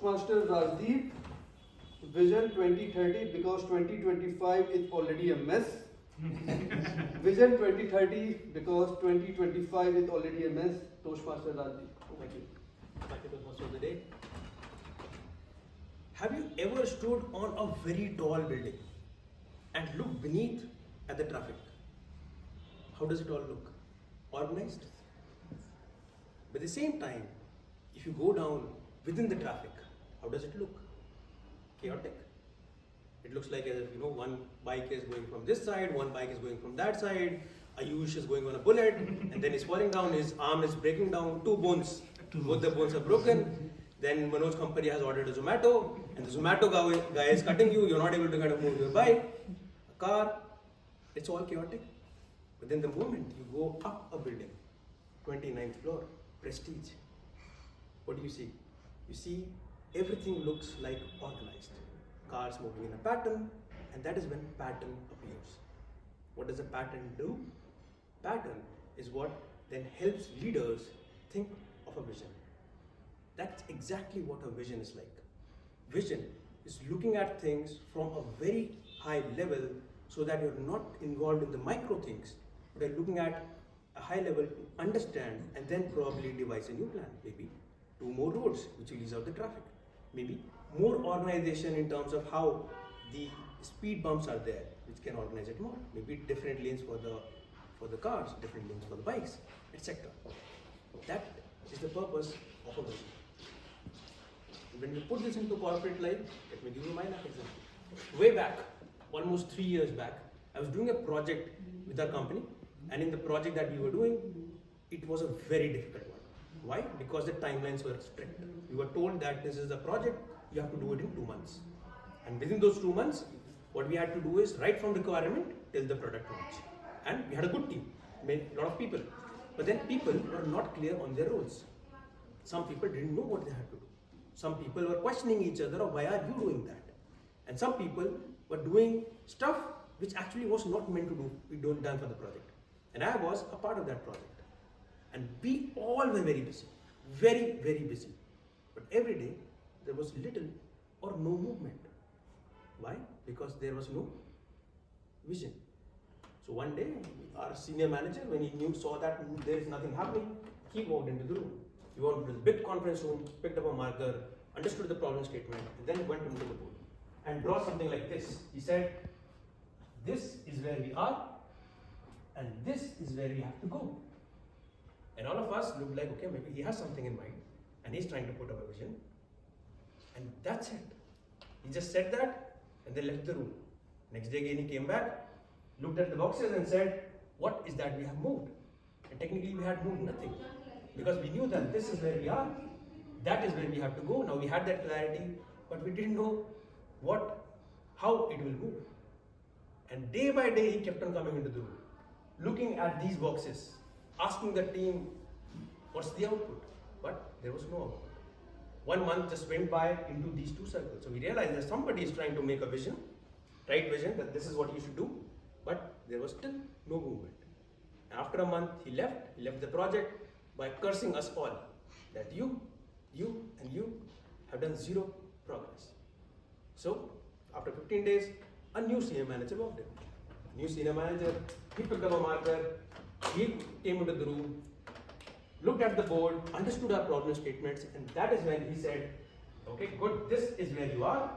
Toastmasters Rajdeep, Vision 2030 because 2025 is already a mess. Vision 2030 because 2025 is already a mess. Toastmasters Rajdeep. Thank you. Thank you, Toastmaster of the day. Have you ever stood on a very tall building and looked beneath at the traffic? How does it all look? Organized? But at the same time, if you go down within the traffic, how does it look? Chaotic. It looks like as if one bike is going from this side, one bike is going from that side, Ayush is going on a bullet, and then he's falling down, his arm is breaking down, two bones, both the bones are broken. Then Manoj company has ordered a Zomato, and the Zomato guy is cutting you, you're not able to kind of move your bike, a car, it's all chaotic. But then the moment you go up a building, 29th floor, prestige, what do you see? You see everything looks like organized. Cars moving in a pattern, and that is when pattern appears. What does a pattern do? Pattern is what then helps leaders think of a vision. That's exactly what a vision is like. Vision is looking at things from a very high level so that you're not involved in the micro things, but you're looking at a high level to understand and then probably devise a new plan. Maybe 2 more roads which will ease out the traffic. Maybe more organization in terms of how the speed bumps are there, which can organize it more. Maybe different lanes for the cars, different lanes for the bikes, etc. That is the purpose of a vision. When we put this into corporate life, let me give you my life example. Way back, almost 3 years back, I was doing a project with our company, and in the project that we were doing, it was a very difficult one. Why? Because the timelines were strict. We were told that this is the project, you have to do it in 2 months. And within those 2 months, what we had to do is right from requirement till the product launch. And we had a good team, a lot of people. But then people were not clear on their roles. Some people didn't know what they had to do. Some people were questioning each other, why are you doing that? And some people were doing stuff which actually was not meant to do, we don't done for the project. And I was a part of that project. And we all were very busy, very, very busy. But every day, there was little or no movement. Why? Because there was no vision. So one day, our senior manager, when he saw that there is nothing happening, he walked into the room. He went to the big conference room, picked up a marker, understood the problem statement, and then went into the board and draw something like this. He said, this is where we are, and this is where we have to go. And all of us looked like, okay, maybe he has something in mind, and he's trying to put up a vision. And that's it. He just said that, and then left the room. Next day again, he came back, looked at the boxes and said, what is that we have moved? And technically, we had moved nothing. Because we knew that this is where we are, that is where we have to go. Now we had that clarity, but we didn't know how it will move. And day by day, he kept on coming into the room, looking at these boxes, asking the team, what's the output? But there was no output. 1 month just went by into these 2 circles. So we realized that somebody is trying to make a vision, right vision, that this is what you should do, but there was still no movement. After a month, he left the project by cursing us all, that you and you have done 0 progress. So after 15 days, a new senior manager walked in. A new senior manager, he picked up a marker, he came into the room, looked at the board, understood our problem statements, and that is when he said, okay, good, this is where you are,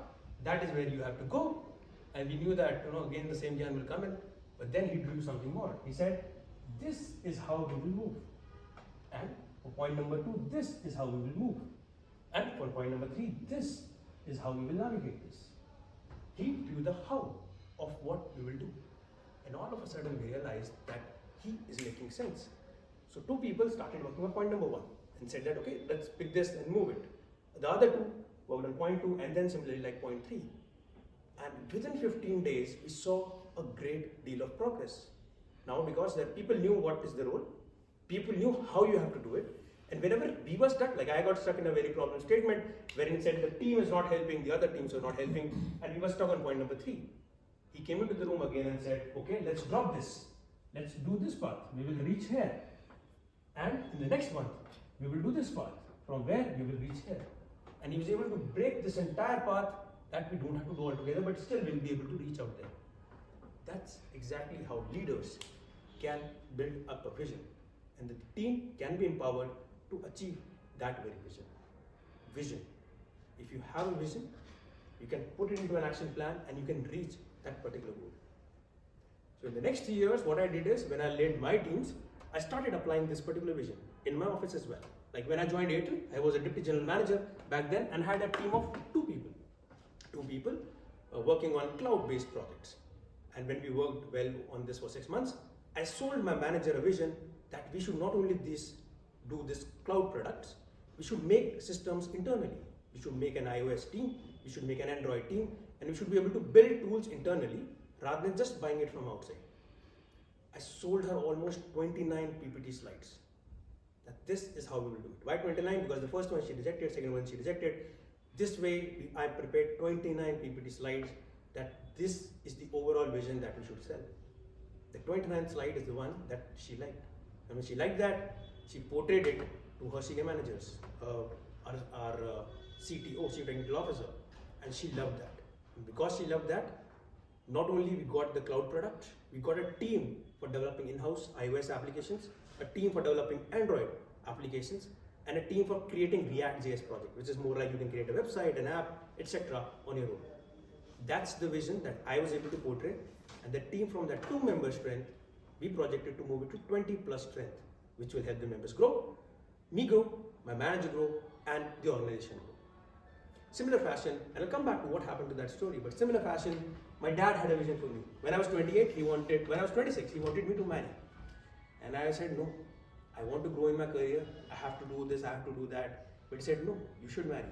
that is where you have to go. And we knew that, again the same Jan will come in, but then he drew something more. He said, this is how we will move. And for point number 2, this is how we will move. And for point number 3, this is how we will navigate this. He drew the how of what we will do. And all of a sudden we realized that he is making sense. So 2 people started working on point number 1 and said that, okay, let's pick this and move it. The other 2 worked on point 2 and then similarly like point 3. And within 15 days, we saw a great deal of progress. Now because that people knew what is the role, people knew how you have to do it, and whenever we were stuck, like I got stuck in a very problem statement wherein it said the team is not helping, the other teams are not helping, and we were stuck on point number 3. He came into the room again and said, okay, let's drop this. Let's do this path. We will reach here. And in the next month, we will do this path. From where we will reach here. And he was able to break this entire path that we don't have to do all together, but still we'll be able to reach out there. That's exactly how leaders can build up a vision. And the team can be empowered to achieve that very vision. Vision. If you have a vision, you can put it into an action plan and you can reach that particular goal. So in the next 3 years, what I did is, when I led my teams, I started applying this particular vision in my office as well. Like when I joined Airtel, I was a deputy general manager back then and had a team of 2 people. 2 people working on cloud-based projects. And when we worked well on this for 6 months, I sold my manager a vision that we should not only do this cloud products, we should make systems internally. We should make an iOS team, we should make an Android team, and we should be able to build tools internally rather than just buying it from outside. I sold her almost 29 PPT slides. That this is how we will do it. Why 29? Because the first one she rejected, second one she rejected. This way I prepared 29 PPT slides that this is the overall vision that we should sell. The 29th slide is the one that she liked. And when she liked that, she portrayed it to her senior managers, our CTO, Chief Technical Officer, and she loved that. And because she loved that, not only we got the cloud product, we got a team for developing in-house iOS applications, a team for developing Android applications, and a team for creating React.js project, which is more like you can create a website, an app, etc. on your own. That's the vision that I was able to portray, and the team from that 2-member strength, we projected to move it to 20+ strength, which will help the members grow, me grow, my manager grow, and the organization grow. Similar fashion, and I'll come back to what happened to that story, but similar fashion, my dad had a vision for me. When I was 26, he wanted me to marry. And I said, no, I want to grow in my career, I have to do this, I have to do that. But he said, no, you should marry.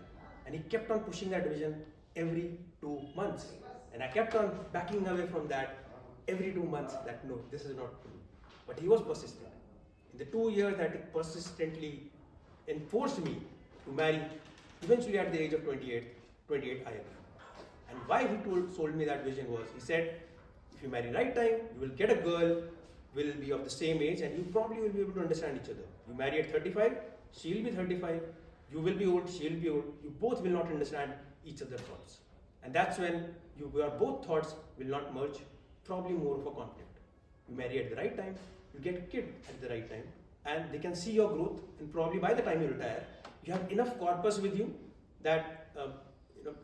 And he kept on pushing that vision every 2 months. And I kept on backing away from that every 2 months, that no, this is not true. But he was persistent. In the 2 years that he persistently enforced me to marry, eventually at the age of 28, I agreed. And why he sold me that vision was, he said, if you marry right time, you will get a girl, will be of the same age, and you probably will be able to understand each other. You marry at 35, she will be 35, you will be old, she will be old, you both will not understand each other's thoughts. And that's when your both thoughts will not merge, probably more of a conflict. You marry at the right time, you get a kid at the right time, and they can see your growth, and probably by the time you retire, you have enough corpus with you that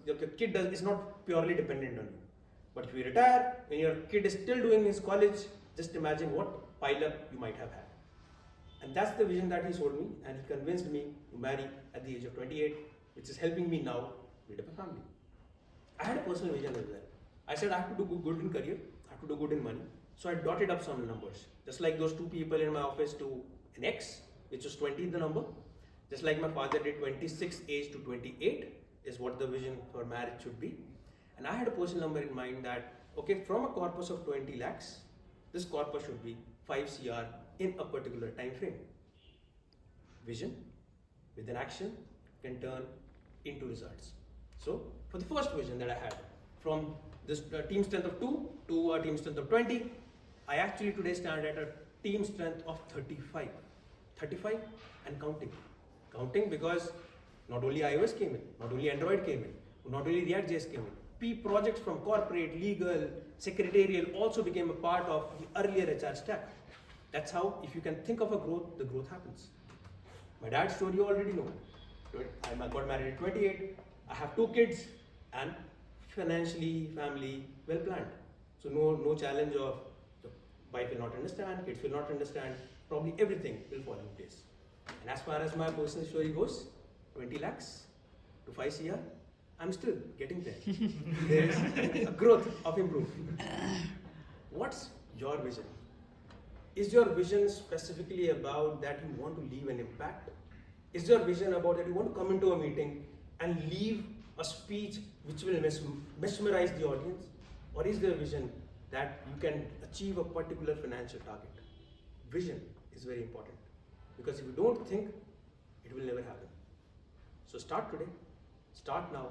your kid is not purely dependent on you. But if you retire, when your kid is still doing his college, just imagine what pile-up you might have had. And that's the vision that he sold me, and he convinced me to marry at the age of 28, which is helping me now build up a family. I had a personal vision as well. I said I have to do good in career, I have to do good in money. So I dotted up some numbers. Just like those 2 people in my office to an X, which was 20 the number. Just like my father did 26 age to 28 is what the vision for marriage should be. And I had a personal number in mind that, okay, from a corpus of 20 lakhs, this corpus should be 5 CR in a particular time frame. Vision with an action can turn into results. So for the first vision that I had, from this team strength of 2 to a team strength of 20, I actually today stand at a team strength of 35. 35 and counting. Counting because not only iOS came in, not only Android came in, not only React.js came in, P projects from corporate, legal, secretarial also became a part of the earlier HR stack. That's how, if you can think of a growth, the growth happens. My dad's story you already know. I got married at 28, I have 2 kids, and financially, family, well planned. So no challenge of the wife will not understand, kids will not understand, probably everything will fall in place. And as far as my personal story goes, 20 lakhs to 5 CR, I'm still getting there. There is a growth of improvement. What's your vision? Is your vision specifically about that you want to leave an impact? Is your vision about that you want to come into a meeting and leave a speech which will mesmerize the audience? Or is there a vision that you can achieve a particular financial target? Vision is very important, because if you don't think, it will never happen. So start today, start now,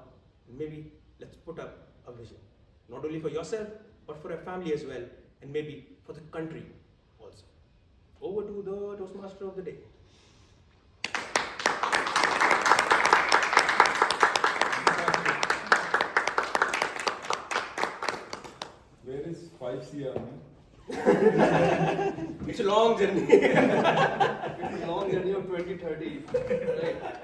and maybe let's put up a vision, not only for yourself, but for a family as well, and maybe for the country also. Over to the Toastmaster of the day. 5 CR. It's a long journey. It's a long journey of 2030. Right.